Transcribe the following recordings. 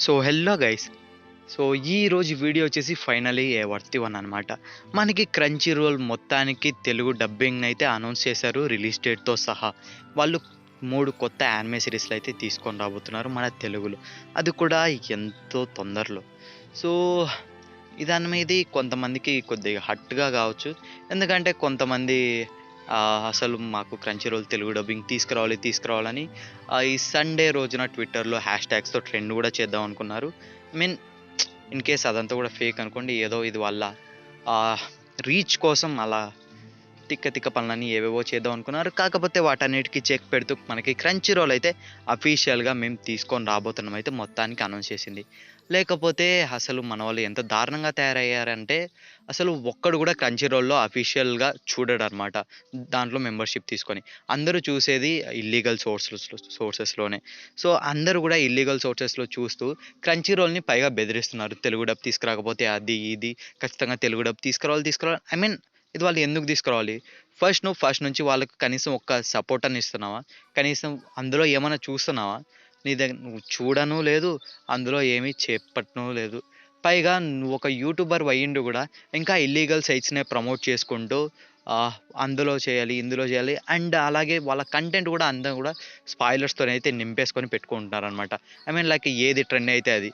So hello guys. So ఈరోజు video వచ్చేసి finally వర్తి one అనమాట. మనకి క్రంచీ రోల్ మొత్తానికి తెలుగు డబ్బింగ్ అయితే అనౌన్స్ చేశారు రిలీజ్ డేట్తో సహా. వాళ్ళు 3 కొత్త యానిమే సిరీస్లు అయితే తీసుకొని రాబోతున్నారు మన తెలుగులో, అది కూడా ఎంతో తొందరలో. సో దాని మీద కొంతమందికి కొద్దిగా హట్గా కావచ్చు, ఎందుకంటే కొంతమంది అసలు మాకు క్రంచీ రోల్ తెలుగు డబ్బింగ్ తీసుకురావాలని ఈ సండే రోజున ట్విట్టర్లో హ్యాష్ ట్యాగ్స్తో ట్రెండ్ కూడా చేద్దాం అనుకున్నారు. మీన్ ఇన్ కేస్ అదంతా కూడా ఫేక్ అనుకోండి, ఏదో ఇది వాళ్ళ రీచ్ కోసం అలా తిక్క పనులని ఏవేవో చేద్దాం అనుకున్నారు. కాకపోతే వాటన్నిటికీ చెక్ పెడుతూ మనకి క్రంచీ రోల్ అయితే అఫీషియల్గా మేము తీసుకొని రాబోతున్నాం అయితే మొత్తానికి అనౌన్స్ చేసింది. లేకపోతే అసలు మన వాళ్ళు ఎంత దారుణంగా తయారయ్యారంటే, అసలు ఒక్కడు కూడా క్రంచీ రోల్లో అఫీషియల్గా చూడడు అనమాట. దాంట్లో మెంబర్షిప్ తీసుకొని అందరూ చూసేది ఇల్లీగల్ సోర్సెస్లోనే. సో అందరూ కూడా ఇల్లీగల్ సోర్సెస్లో చూస్తూ క్రంచీ రోల్ని పైగా బెదిరిస్తున్నారు. తెలుగు డబ్ తీసుకురాకపోతే అది ఇది ఖచ్చితంగా తెలుగు డబ్ తీసుకురావాలి. ఐ మీన్ ఇది వాళ్ళు ఎందుకు తీసుకురావాలి? నువ్వు ఫస్ట్ నుంచి వాళ్ళకి కనీసం ఒక్క సపోర్ట్ అని ఇస్తున్నావా? కనీసం అందులో ఏమైనా చూస్తున్నావా? నీ దగ్గర నువ్వు చూడను లేదు, అందులో ఏమీ చెప్పటం లేదు. పైగా నువ్వు ఒక యూట్యూబర్ అయ్యిండు కూడా ఇంకా ఇల్లీగల్ సైట్స్నే ప్రమోట్ చేసుకుంటూ అందులో చేయాలి, ఇందులో చేయాలి, అండ్ అలాగే వాళ్ళ కంటెంట్ కూడా అంతా కూడా స్పాయిలర్స్తో అయితే నింపేసుకొని పెట్టుకుంటున్నారనమాట. ఐ మీన్ లైక్ ఏది ట్రెండ్ అయితే అది.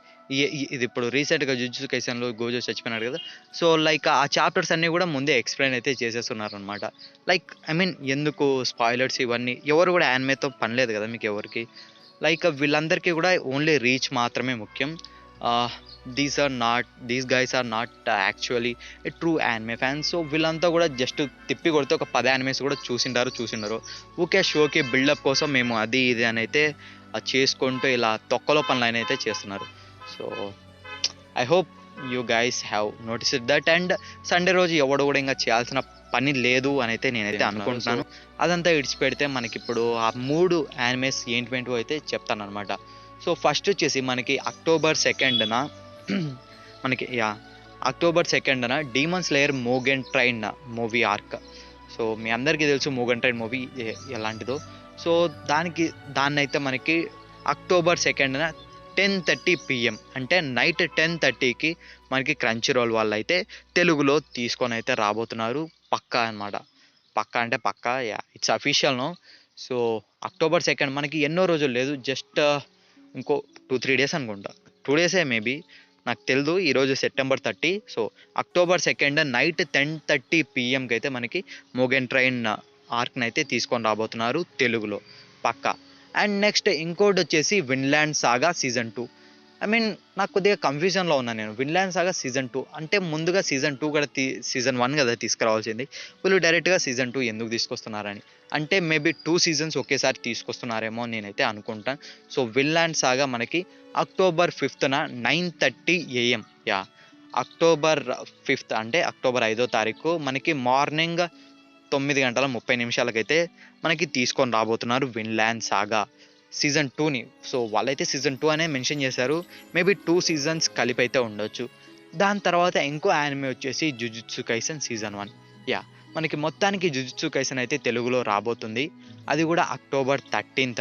ఇది ఇప్పుడు రీసెంట్గా జుజుత్సు కైసెన్లో గోజో చచ్చిపోయినాడు కదా. సో లైక్ ఆ చాప్టర్స్ అన్నీ కూడా ముందే ఎక్స్ప్లెయిన్ అయితే చేసేస్తున్నారనమాట. లైక్ ఐ మీన్ ఎందుకు స్పాయిలర్స్ ఇవన్నీ? ఎవరు కూడా యానిమేతో పని లేదు కదా మీకు ఎవరికి. లైక్ వీళ్ళందరికీ కూడా ఓన్లీ రీచ్ మాత్రమే ముఖ్యం. These guys are not actually a true anime fans. So వీళ్ళంతా కూడా జస్ట్ తిప్పి కొడితే ఒక 10 యానిమేస్ కూడా చూసిండారు. ఊకే షోకి బిల్డప్ కోసం మేము అది ఇది అని అయితే చేసుకుంటూ ఇలా తొక్కలో పనులు అయితే చేస్తున్నారు. So I hope you guys have noticed that. And Sunday రోజు ఎవడు కూడా ఇంకా చేయాల్సిన పని లేదు అని అయితే నేనైతే అనుకుంటున్నాను. అదంతా ఇడిచిపెడితే మనకి ఇప్పుడు ఆ 3 యానిమేస్ ఏంటివో అయితే చెప్తాను అనమాట. సో ఫస్ట్ వచ్చేసి మనకి అక్టోబర్ 2న demon slayer Mugen train movie arc. So మీ అందరికీ తెలుసు మోగెన్ ట్రైన్ మూవీ ఎలాంటిదో. సో దాన్ని అయితే మనకి అక్టోబర్ 2న 10:30 PM అంటే నైట్ 10:30కి మనకి క్రంచీ రోల్ వాళ్ళు అయితే తెలుగులో తీసుకొని అయితే రాబోతున్నారు. పక్కా అనమాట. పక్కా అంటే పక్కా, it's official no. So October 2 మనకి ఎన్నో రోజులు లేదు, జస్ట్ ఇంకో 2-3 డేస్ అనుకుంటా. 2 డేసే మేబీ, నాకు తెలియదు. ఈరోజు సెప్టెంబర్ 30. సో అక్టోబర్ 2 నైట్ 10:30 PMకి అయితే మనకి మోగెన్ ట్రైన్ ఆర్క్ని అయితే తీసుకొని రాబోతున్నారు తెలుగులో పక్కా. అండ్ నెక్స్ట్ ఇంకోటి వచ్చేసి Vineland saga season 2. I mean నాకు కొద్దిగా కన్ఫ్యూజన్లో ఉన్నాను నేను. విన్లాండ్ సాగా సీజన్ 2 అంటే ముందుగా సీజన్ 2 కూడా సీజన్ 1 కదా తీసుకురావాల్సింది. వీళ్ళు డైరెక్ట్గా సీజన్ 2 ఎందుకు తీసుకొస్తున్నారని, అంటే మేబీ 2 సీజన్స్ ఒకేసారి తీసుకొస్తున్నారేమో నేనైతే అనుకుంటాను. సో విన్లాండ్ సాగా మనకి అక్టోబర్ 5న 9:30 AM అక్టోబర్ 5 అంటే అక్టోబర్ 5వ తారీఖు మనకి మార్నింగ్ 9:30 అయితే మనకి తీసుకొని రాబోతున్నారు విన్లాండ్ సాగా సీజన్ 2ని. సో వాళ్ళైతే సీజన్ 2 అనే మెన్షన్ చేశారు. మేబీ 2 సీజన్స్ కలిపి అయితే ఉండొచ్చు. దాని తర్వాత ఇంకో యానిమే వచ్చేసి జుజుత్సు కైసెన్ సీజన్ 1. మనకి మొత్తానికి జుజుత్సు కైసెన్ అయితే తెలుగులో రాబోతుంది. అది కూడా అక్టోబర్ 13న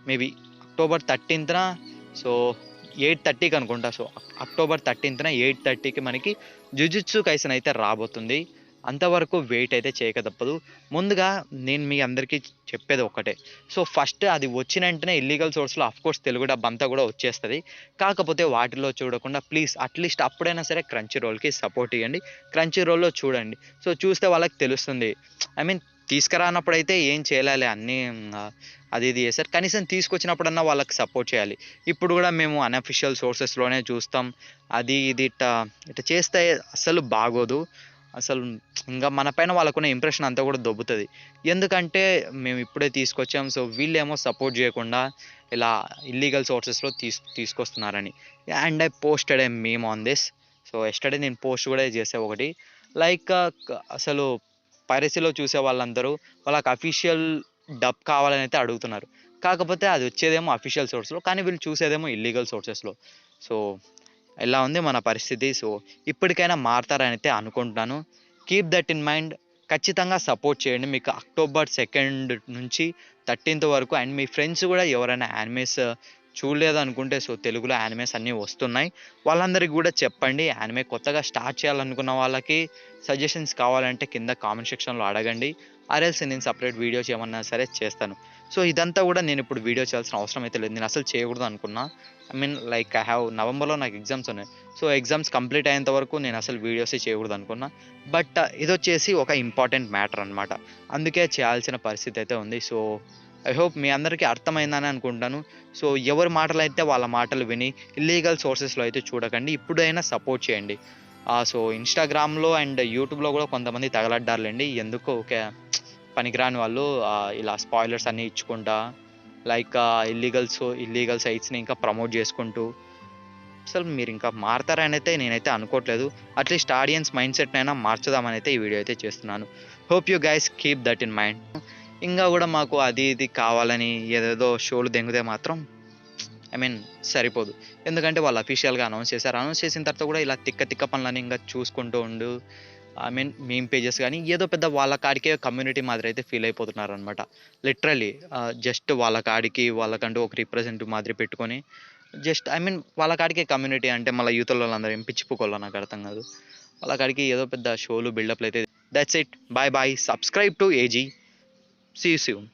మేబీ అక్టోబర్ 13న. సో 8:30కి అనుకుంటా. సో అక్టోబర్ 13న 8:30కి మనకి జుజుత్సు కైసెన్ అయితే రాబోతుంది. అంతవరకు వెయిట్ అయితే చేయక తప్పదు. ముందుగా నేను మీ అందరికీ చెప్పేది ఒకటే. సో ఫస్ట్ అది వచ్చిన వెంటనే ఇల్లీగల్ సోర్స్లో అఫ్కోర్స్ తెలుగు డబ్ అంతా కూడా వచ్చేస్తుంది. కాకపోతే వాటిలో చూడకుండా ప్లీజ్ అట్లీస్ట్ అప్పుడైనా సరే క్రంచీ రోల్కి సపోర్ట్ ఇవ్వండి. క్రంచీ రోల్లో చూడండి. సో చూస్తే వాళ్ళకి తెలుస్తుంది. ఐ మీన్ తీసుకురానప్పుడైతే ఏం చేయాలి, అన్నీ అది ఇది చేస్తారు. కనీసం తీసుకొచ్చినప్పుడన్నా వాళ్ళకి సపోర్ట్ చేయాలి. ఇప్పుడు కూడా మేము అన్అఫిషియల్ సోర్సెస్లోనే చూస్తాం. అది ఇది ఇట్లా చేస్తే అసలు బాగోదు. అసలు ఇంకా మన పైన వాళ్ళకున్న ఇంప్రెషన్ అంతా కూడా దొబ్బుతుంది. ఎందుకంటే మేము ఇప్పుడే తీసుకొచ్చాం, సో వీళ్ళేమో సపోర్ట్ చేయకుండా ఇలా ఇల్లీగల్ సోర్సెస్లో తీసుకొస్తున్నారని. And I posted a meme on this. So yesterday నేను పోస్ట్ కూడా చేసే ఒకటి, లైక్ అసలు పైరసీలో చూసే వాళ్ళందరూ వాళ్ళకి అఫీషియల్ డబ్ కావాలని అయితే అడుగుతున్నారు. కాకపోతే అది వచ్చేదేమో అఫీషియల్ సోర్స్లో, కానీ వీళ్ళు చూసేదేమో ఇల్లీగల్ సోర్సెస్లో. సో ఎలా ఉంది మన పరిస్థితి. సో ఇప్పటికైనా మారతారని అయితే అనుకుంటున్నాను. Keep that in mind. ఖచ్చితంగా సపోర్ట్ చేయండి. మీకు అక్టోబర్ 2 నుంచి 13th వరకు అండ్ మీ ఫ్రెండ్స్ కూడా ఎవరైనా యానిమేస్ చూడలేదనుకుంటే సో తెలుగులో యానిమేస్ అన్నీ వస్తున్నాయి. వాళ్ళందరికీ కూడా చెప్పండి. యానిమే కొత్తగా స్టార్ట్ చేయాలనుకున్న వాళ్ళకి సజెషన్స్ కావాలంటే కింద కామెంట్ సెక్షన్‌లో అడగండి. ఆర్ ఎల్స్ నేను సెపరేట్ వీడియోస్ ఏమన్నా సరే చేస్తాను. సో ఇదంతా కూడా నేను ఇప్పుడు వీడియో చేయాల్సిన అవసరం అయితే లేదు. నేను అసలు చేయకూడదు అనుకున్నా. I mean like I have నవంబర్‌లో నాకు ఎగ్జామ్స్ ఉన్నాయి. సో ఎగ్జామ్స్ కంప్లీట్ అయ్యేంత వరకు నేను అసలు వీడియోసే చేయకూడదు అనుకున్నా. బట్ ఇదొచ్చేసి ఒక ఇంపార్టెంట్ మ్యాటర్ అనమాట. అందుకే చేయాల్సిన పరిస్థితి అయితే ఉంది. సో ఐ హోప్ మీ అందరికీ అర్థమైందని అనుకుంటాను. సో ఎవరి మాటలైతే వాళ్ళ మాటలు విని ఇల్లీగల్ సోర్సెస్‌లో అయితే చూడకండి. ఇప్పుడైనా సపోర్ట్ చేయండి. సో ఇన్‌స్టాగ్రామ్‌లో అండ్ యూట్యూబ్‌లో కూడా కొంతమంది తగలడ్డారులెండి. ఎందుకో ఊకే పనికిరాని వాళ్ళు ఇలా స్పాయిలర్స్ అన్నీ ఇచ్చుకుంటా లైక్ ఇల్లీగల్ సైట్స్‌ని ఇంకా ప్రమోట్ చేసుకుంటూ అసలు మీరింకా మారతారనైతే నేనైతే అనుకోవట్లేదు. అట్‌లీస్ట్ ఆడియన్స్ మైండ్‌సెట్‌నైనా మార్చుదామనైతే ఈ వీడియో అయితే చేస్తున్నాను. Hope you guys keep that in mind. ఇంగా గూడా మాకు అది ఇది కావాలని ఏదేదో షోలు దెంగితే మాత్రం ఐ మీన్ సరిపోదు. ఎందుకంటే వాళ్ళు అఫీషియల్‌గా అనౌన్స్ చేశారు. అనౌన్స్ చేసిన తర్వాత కూడా ఇలా తిక్క తిక్క పనులన్నీ ఇంగా చూసుకుంటూ ఉండు. ఐ మీన్ మీమ్ పేజెస్ గానీ ఏదో పెద్ద వాళ్ళ కాడికే కమ్యూనిటీ మాదిరి అయితే ఫీల్ అయిపోతున్నారనమాట. లిటరల్లీ జస్ట్ వాళ్ళ కాడికి వాళ్ళకంటూ ఒక రిప్రజెంటేటివ్ మాదిరి పెట్టుకొని జస్ట్ ఐ మీన్ వాళ్ళ కాడికే కమ్యూనిటీ అంటే మళ్ళీ యూతులోళ్ళందరూ ఏం పిచ్చిపుకోళ్ళో నాకు అర్థం కాదు. వాళ్ళ కాడికి ఏదో పెద్ద షోలు బిల్డప్‌లు అయితే that's it. Bye bye. Subscribe to AG. See you soon.